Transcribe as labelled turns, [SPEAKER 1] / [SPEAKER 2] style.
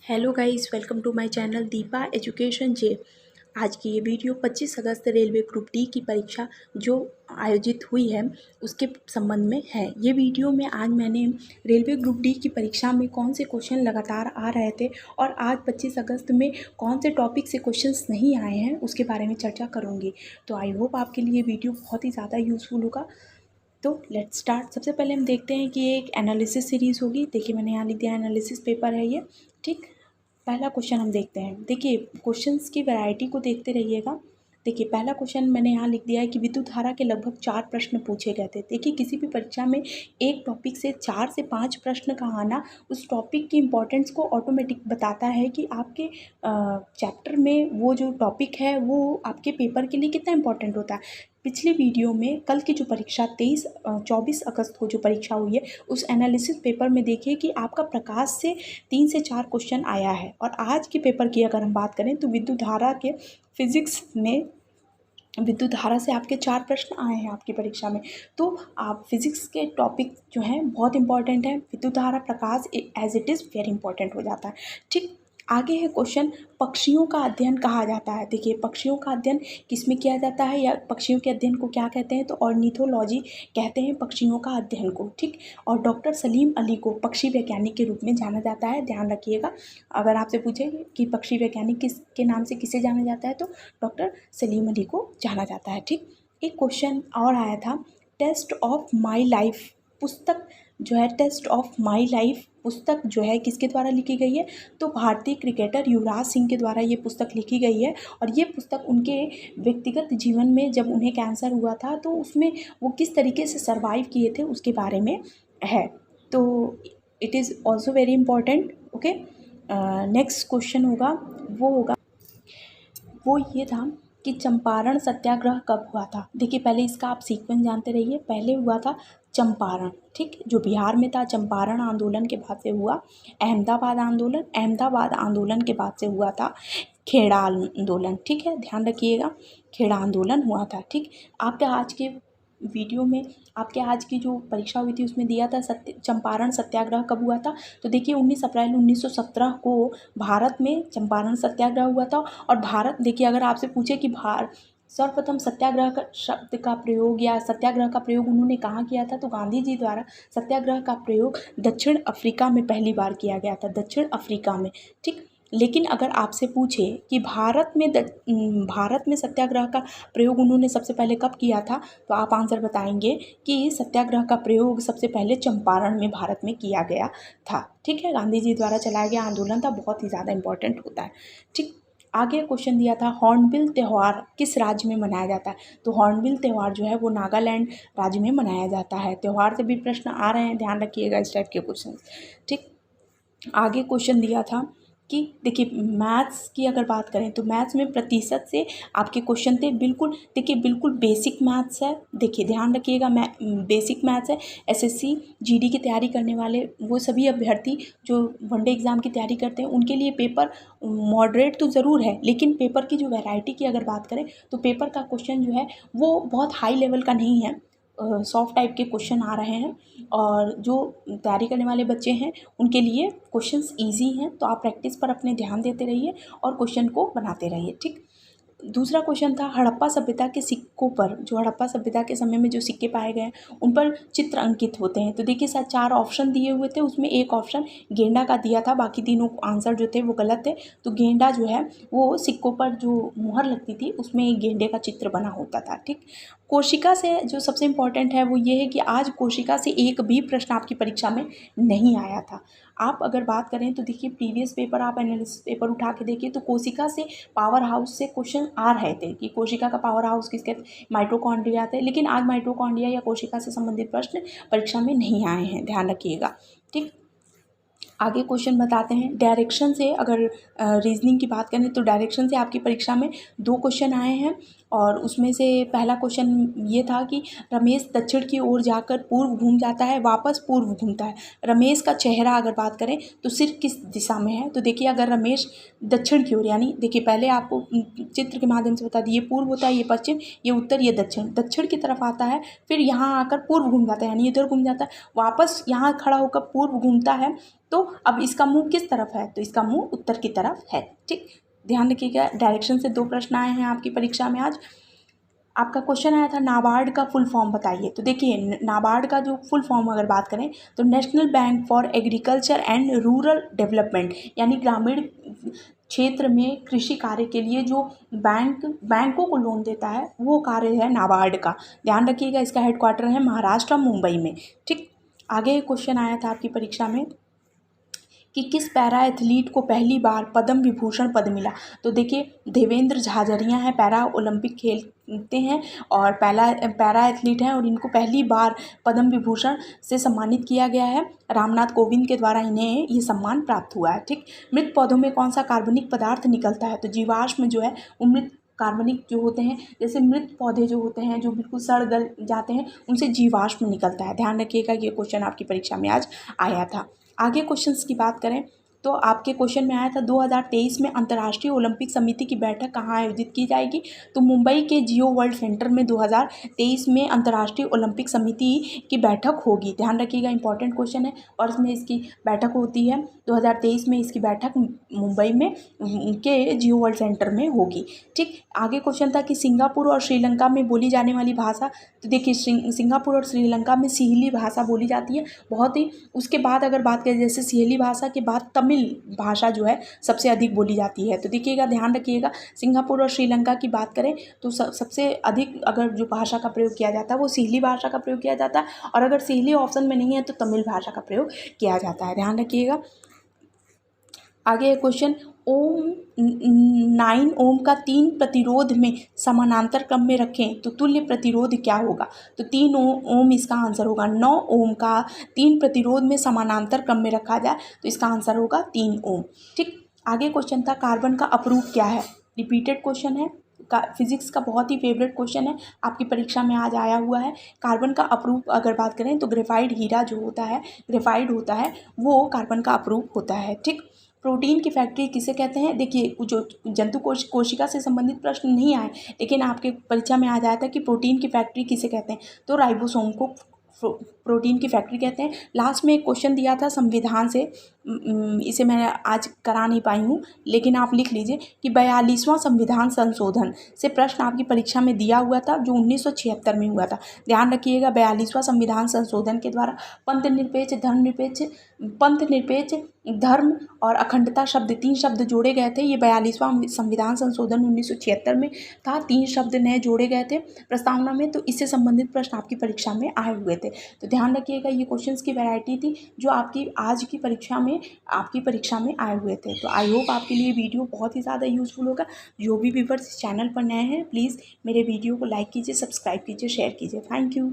[SPEAKER 1] Hello guys, welcome to my channel Deepa education J. आज की ये वीडियो 25 अगस्त रेलवे ग्रुप डी की परीक्षा जो आयोजित हुई है उसके संबंध में है। ये वीडियो में आज मैंने रेलवे ग्रुप डी की परीक्षा में कौन से क्वेश्चन लगातार आ रहे थे और आज 25 अगस्त में कौन से टॉपिक से क्वेश्चंस नहीं आए हैं उसके बारे में चर्चा करूँगी। तो आई होप आपके लिए वीडियो बहुत ही ज़्यादा यूज़फुल होगा। तो लेट्स स्टार्ट। सबसे पहले हम देखते हैं कि ये एक एनालिसिस सीरीज़ होगी। देखिए मैंने यहाँ लिख दिया एनालिसिस पेपर है ये, ठीक। पहला क्वेश्चन हम देखते हैं। देखिए क्वेश्चंस की वैरायटी को देखते रहिएगा। देखिए पहला क्वेश्चन मैंने यहाँ लिख दिया है कि विद्युत धारा के लगभग 4 प्रश्न पूछे गए थे। देखिए किसी भी परीक्षा में एक टॉपिक से 4 से 5 प्रश्न का आना उस टॉपिक की इम्पोर्टेंस को ऑटोमेटिक बताता है कि आपके चैप्टर में वो जो टॉपिक है वो आपके पेपर के लिए कितना इम्पोर्टेंट होता है। पिछली वीडियो में कल की जो परीक्षा 24 अगस्त को जो परीक्षा हुई है उस एनालिसिस पेपर में देखिए कि आपका प्रकाश से 3 से 4 क्वेश्चन आया है। और आज के पेपर की अगर हम बात करें तो विद्युत धारा के फिजिक्स में विद्युत धारा से आपके 4 प्रश्न आए हैं आपकी परीक्षा में। तो आप फिजिक्स के टॉपिक जो हैं बहुत इंपॉर्टेंट है। विद्युत धारा प्रकाश as it is very important हो जाता है, ठीक। आगे है क्वेश्चन, पक्षियों का अध्ययन कहा जाता है। देखिए पक्षियों का अध्ययन किस में किया जाता है या पक्षियों के अध्ययन को क्या कहते हैं, तो ऑर्निथोलॉजी कहते हैं पक्षियों का अध्ययन को, ठीक। और डॉक्टर सलीम अली को पक्षी वैज्ञानिक के रूप में जाना जाता है, ध्यान रखिएगा। अगर आपसे पूछे कि पक्षी वैज्ञानिक किसके नाम से किसे जाना जाता है तो डॉक्टर सलीम अली को जाना जाता है, ठीक। एक क्वेश्चन और आया था, टेस्ट ऑफ माई लाइफ पुस्तक जो है, टेस्ट ऑफ माई लाइफ पुस्तक जो है किसके द्वारा लिखी गई है, तो भारतीय क्रिकेटर युवराज सिंह के द्वारा ये पुस्तक लिखी गई है। और ये पुस्तक उनके व्यक्तिगत जीवन में जब उन्हें कैंसर हुआ था तो उसमें वो किस तरीके से सर्वाइव किए थे उसके बारे में है। तो it is also very important, okay. Next question होगा वो ये था कि चंपारण सत्याग्रह कब हुआ था। देखिए पहले इसका आप सीक्वेंस जानते रहिए। पहले हुआ था चंपारण, ठीक, जो बिहार में था। चंपारण आंदोलन के बाद से हुआ अहमदाबाद आंदोलन, अहमदाबाद आंदोलन के बाद से हुआ था खेड़ा आंदोलन, ठीक है, ध्यान रखिएगा। खेड़ा आंदोलन हुआ था, ठीक। आपके आज के वीडियो में आपके आज की जो परीक्षा हुई थी उसमें दिया था चंपारण सत्याग्रह कब हुआ था। तो देखिए 19 अप्रैल 1917 को भारत में चंपारण सत्याग्रह हुआ था। और भारत, देखिए अगर आपसे पूछे कि सर्वप्रथम सत्याग्रह का शब्द का प्रयोग या सत्याग्रह का प्रयोग उन्होंने कहाँ किया था, तो गांधी जी द्वारा सत्याग्रह का प्रयोग दक्षिण अफ्रीका में पहली बार किया गया था, दक्षिण अफ्रीका में, ठीक। लेकिन अगर आपसे पूछे कि भारत में सत्याग्रह का प्रयोग उन्होंने सबसे पहले कब किया था, तो आप आंसर बताएंगे कि सत्याग्रह का प्रयोग सबसे पहले चंपारण में भारत में किया गया था, ठीक है। गांधी जी द्वारा चलाया गया आंदोलन था, बहुत ही ज़्यादा इंपॉर्टेंट होता है, ठीक। आगे क्वेश्चन दिया था, हॉर्नबिल त्यौहार किस राज्य में मनाया जाता है। तो हॉर्नबिल त्यौहार जो है वो नागालैंड राज्य में मनाया जाता है। त्यौहार से भी प्रश्न आ रहे हैं, ध्यान रखिएगा इस टाइप के क्वेश्चन, ठीक। आगे क्वेश्चन दिया था कि देखिए मैथ्स की अगर बात करें तो मैथ्स में प्रतिशत से आपके क्वेश्चन थे। बिल्कुल देखिए, बिल्कुल बेसिक मैथ्स है, देखिए ध्यान रखिएगा। बेसिक मैथ्स है। एसएससी जीडी की तैयारी करने वाले वो सभी अभ्यर्थी जो वनडे एग्ज़ाम की तैयारी करते हैं उनके लिए पेपर मॉडरेट तो ज़रूर है, लेकिन पेपर की जो वैरायटी की अगर बात करें तो पेपर का क्वेश्चन जो है वो बहुत हाई लेवल का नहीं है, सॉफ्ट टाइप के क्वेश्चन आ रहे हैं। और जो तैयारी करने वाले बच्चे हैं उनके लिए क्वेश्चंस इजी हैं, तो आप प्रैक्टिस पर अपने ध्यान देते रहिए और क्वेश्चन को बनाते रहिए, ठीक। दूसरा क्वेश्चन था, हड़प्पा सभ्यता के सिक्कों पर, जो हड़प्पा सभ्यता के समय में जो सिक्के पाए गए हैं उन पर चित्र अंकित होते हैं। तो देखिए साथ 4 ऑप्शन दिए हुए थे, उसमें एक ऑप्शन गेंडा का दिया था, बाकी तीनों आंसर जो थे वो गलत थे। तो गेंडा जो है वो सिक्कों पर जो मुहर लगती थी उसमें एक गेंडे का चित्र बना होता था, ठीक। कोशिका से जो सबसे इम्पॉर्टेंट है वो ये है कि आज कोशिका से एक भी प्रश्न आपकी परीक्षा में नहीं आया था। आप अगर बात करें तो देखिए प्रीवियस पेपर, आप एनालिसिस पेपर उठा के देखिए तो कोशिका से पावर हाउस से क्वेश्चन आ रहे थे कि कोशिका का पावर हाउस किसके, माइटोकॉन्ड्रिया थे। लेकिन आज माइटोकॉन्ड्रिया या कोशिका से संबंधित प्रश्न परीक्षा में नहीं आए हैं, ध्यान रखिएगा, ठीक। आगे क्वेश्चन बताते हैं, डायरेक्शन से अगर रीजनिंग की बात करें तो डायरेक्शन से आपकी परीक्षा में 2 क्वेश्चन आए हैं। और उसमें से पहला क्वेश्चन ये था कि रमेश दक्षिण की ओर जाकर पूर्व घूम जाता है, वापस पूर्व घूमता है। रमेश का चेहरा अगर बात करें तो सिर किस दिशा में है? तो देखिए अगर रमेश दक्षिण की ओर, यानी देखिए पहले आपको चित्र के माध्यम से बता दिए, ये पूर्व होता है, ये पश्चिम, ये उत्तर, ये दक्षिण। दक्षिण की तरफ आता है, फिर यहाँ आकर पूर्व घूम जाता है, यानी इधर घूम जाता है, वापस यहाँ खड़ा होकर पूर्व घूमता है। तो अब इसका मुंह किस तरफ है? तो इसका मुंह उत्तर की तरफ है। ठीक, ध्यान रखिएगा। डायरेक्शन से 2 प्रश्न आए हैं आपकी परीक्षा में आज। आपका क्वेश्चन आया था नाबार्ड का फुल फॉर्म बताइए। तो देखिए नाबार्ड का जो फुल फॉर्म अगर बात करें तो national bank for agriculture and rural development, यानी ग्रामीण क्षेत्र में कृषि कार्य के लिए जो बैंकों को लोन देता है वो कार्य है नाबार्ड का। ध्यान रखिएगा, इसका हेडक्वार्टर है महाराष्ट्र मुंबई में। ठीक, आगे क्वेश्चन आया था आपकी परीक्षा में कि किस पैरा एथलीट को पहली बार पद्म विभूषण पद मिला? तो देखिए देवेंद्र झाझरिया हैं, पैरा ओलंपिक खेलते हैं और पैरा एथलीट हैं और इनको पहली बार पद्म विभूषण से सम्मानित किया गया है। रामनाथ कोविंद के द्वारा इन्हें ये सम्मान प्राप्त हुआ है। ठीक, मृत पौधों में कौन सा कार्बनिक पदार्थ निकलता है? तो जीवाश्म जो है वो मृत कार्बनिक जो होते हैं, जैसे मृत पौधे जो होते हैं जो बिल्कुल सड़ गल जाते हैं उनसे जीवाश्म निकलता है। ध्यान रखिएगा, ये क्वेश्चन आपकी परीक्षा में आज आया था। आगे क्वेश्चंस की बात करें तो आपके क्वेश्चन में आया था 2023 में अंतर्राष्ट्रीय ओलंपिक समिति की बैठक कहाँ आयोजित की जाएगी? तो मुंबई के जियो वर्ल्ड सेंटर में 2023 में अंतर्राष्ट्रीय ओलंपिक समिति की बैठक होगी। ध्यान रखिएगा, इंपॉर्टेंट क्वेश्चन है और इसमें इसकी बैठक होती है 2023 में। इसकी बैठक मुंबई में के जियो वर्ल्ड सेंटर में होगी। ठीक, आगे क्वेश्चन था कि सिंगापुर और श्रीलंका में बोली जाने वाली भाषा। तो देखिए सिंगापुर और श्रीलंका में सिहली भाषा बोली जाती है बहुत ही। उसके बाद अगर बात करें जैसे सिहली भाषा के बाद तमिल भाषा जो है सबसे अधिक बोली जाती है। तो देखिएगा, ध्यान रखिएगा, सिंगापुर और श्रीलंका की बात करें तो सबसे अधिक अगर जो भाषा का प्रयोग किया जाता है वो सिहली भाषा का प्रयोग किया जाता है और अगर सिहली ऑप्शन में नहीं है तो तमिल भाषा का प्रयोग किया जाता है। ध्यान रखिएगा। आगे क्वेश्चन, ओम 9 ओम का 3 प्रतिरोध में समानांतर क्रम में रखें तो तुल्य प्रतिरोध क्या होगा? तो 3 ओम इसका आंसर होगा। 9 ओम का 3 प्रतिरोध में समानांतर क्रम में रखा जाए तो इसका आंसर होगा 3 ओम। ठीक, आगे क्वेश्चन था कार्बन का अपरूप क्या है? रिपीटेड क्वेश्चन है, फिजिक्स का बहुत ही फेवरेट क्वेश्चन है, आपकी परीक्षा में आज आया हुआ है। कार्बन का अपरूप अगर बात करें तो ग्रेफाइट हीरा जो होता है, ग्रेफाइट होता है, वो कार्बन का अपरूप होता है। ठीक, प्रोटीन की फैक्ट्री किसे कहते हैं? देखिए जो जंतु कोशिका से संबंधित प्रश्न नहीं आए लेकिन आपके परीक्षा में आ जाता है कि प्रोटीन की फैक्ट्री किसे कहते हैं? तो राइबोसोम को प्रोटीन की फैक्ट्री कहते हैं। लास्ट में एक क्वेश्चन दिया था संविधान से, इसे मैं आज करा नहीं पाई हूँ लेकिन आप लिख लीजिए कि 42वां संविधान संशोधन से प्रश्न आपकी परीक्षा में दिया हुआ था जो 1976 में हुआ था। ध्यान रखिएगा, 42वां संविधान संशोधन के द्वारा पंथ निरपेक्ष धर्म और अखंडता शब्द 3 शब्द जोड़े गए थे। ये 42वां संविधान संशोधन 1976 में था। 3 शब्द नए जोड़े गए थे प्रस्तावना में, तो इससे संबंधित प्रश्न आपकी परीक्षा में आए हुए थे। तो ध्यान रखिएगा, ये क्वेश्चंस की वैरायटी थी जो आपकी आज की परीक्षा में आए हुए थे। तो आई होप आपके लिए वीडियो बहुत ही ज़्यादा यूज़फुल होगा। जो भी व्यूअर्स इस चैनल पर नए हैं प्लीज़ मेरे वीडियो को लाइक कीजिए, सब्सक्राइब कीजिए, शेयर कीजिए। Thank you.